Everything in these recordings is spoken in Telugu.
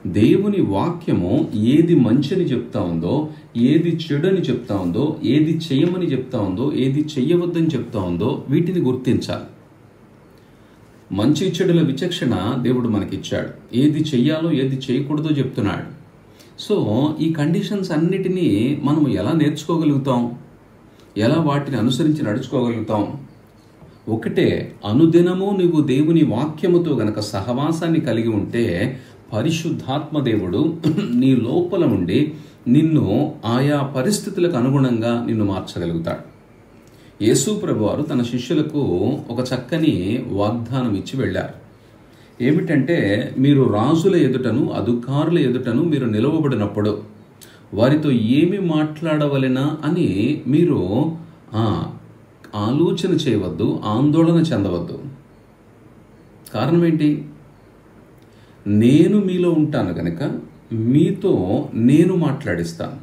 దేవుని వాక్యము ఏది మంచిని చెప్తా ఉందో, ఏది చెడని చెప్తా ఉందో, ఏది చేయమని చెప్తా ఉందో, ఏది చెయ్యవద్దని చెప్తా ఉందో వీటిని గుర్తించాలి. మంచి చెడుల విచక్షణ దేవుడు మనకిచ్చాడు. ఏది చెయ్యాలో ఏది చేయకూడదో చెప్తున్నాడు. సో ఈ కండిషన్స్ అన్నిటినీ మనం ఎలా నేర్చుకోగలుగుతాం, ఎలా వాటిని అనుసరించి నడుచుకోగలుగుతాం? ఒకటే, అనుదినము నువ్వు దేవుని వాక్యముతో గనక సహవాసాన్ని కలిగి ఉంటే పరిశుద్ధాత్మ దేవుడు నీ లోపల ఉండి నిన్ను ఆయా పరిస్థితులకు అనుగుణంగా నిన్ను మార్చగలుగుతాడు. యేసు ప్రభువారు తన శిష్యులకు ఒక చక్కని వాగ్దానం ఇచ్చి వెళ్ళారు. ఏమిటంటే, మీరు రాజుల ఎదుటను అధికారుల ఎదుటను మీరు నిలవబడినప్పుడు వారితో ఏమి మాట్లాడవలెనా అని మీరు ఆలోచన చేయవద్దు, ఆందోళన చెందవద్దు. కారణం ఏంటి? నేను మీలో ఉంటాను కనుక మీతో నేను మాట్లాడిస్తాను.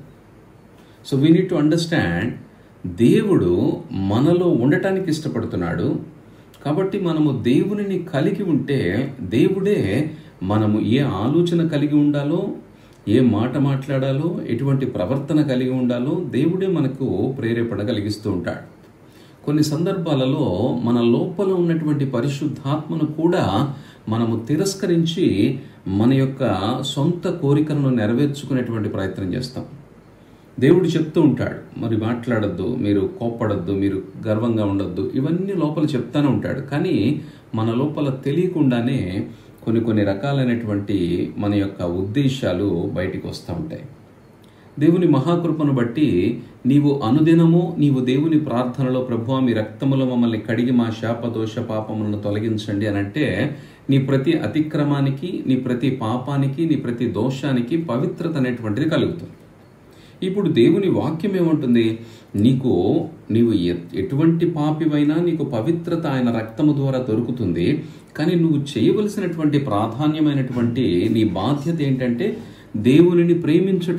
So we need to understand, దేవుడు మనలో ఉండటానికి ఇష్టపడుతున్నాడు. కాబట్టి మనము దేవునిని కలిగి ఉంటే దేవుడే మనము ఏ ఆలోచన కలిగి ఉండాలో, ఏ మాట మాట్లాడాలో, ఎటువంటి ప్రవర్తన కలిగి ఉండాలో దేవుడే మనకు ప్రేరేపణ కలిగిస్తూ ఉంటాడు. కొన్ని సందర్భాలలో మన లోపల ఉన్నటువంటి పరిశుద్ధాత్మను కూడా మనము తిరస్కరించి మన యొక్క సొంత కోరికలను నెరవేర్చుకునేటువంటి ప్రయత్నం చేస్తాం. దేవుడు చెప్తూ ఉంటాడు, మరి మాట్లాడొద్దు, మీరు కోప్పడొద్దు, మీరు గర్వంగా ఉండొద్దు, ఇవన్నీ లోపల చెప్తానే ఉంటాడు. కానీ మన లోపల తెలియకుండానే కొన్ని రకాలైనటువంటి మన యొక్క ఉద్దేశాలు బయటికి వస్తూ ఉంటాయి. దేవుని మహాకృపను బట్టి నీవు అనుదినము నీవు దేవుని ప్రార్థనలో, ప్రభువా మీ రక్తములో మమ్మల్ని కడిగి మా శాపదోష పాపములను తొలగించండి అని అంటే, నీ ప్రతి అతిక్రమానికి, నీ ప్రతి పాపానికి, నీ ప్రతి దోషానికి పవిత్రత అనేటువంటిది కలుగుతుంది. ఇప్పుడు దేవుని వాక్యం ఏమంటుంది? నీవు ఎటువంటి పాపివైనా నీకు పవిత్రత ఆయన రక్తము ద్వారా దొరుకుతుంది. కానీ నువ్వు చేయవలసినటువంటి ప్రాధాన్యమైనటువంటి నీ బాధ్యత ఏంటంటే దేవునిని ప్రేమించటం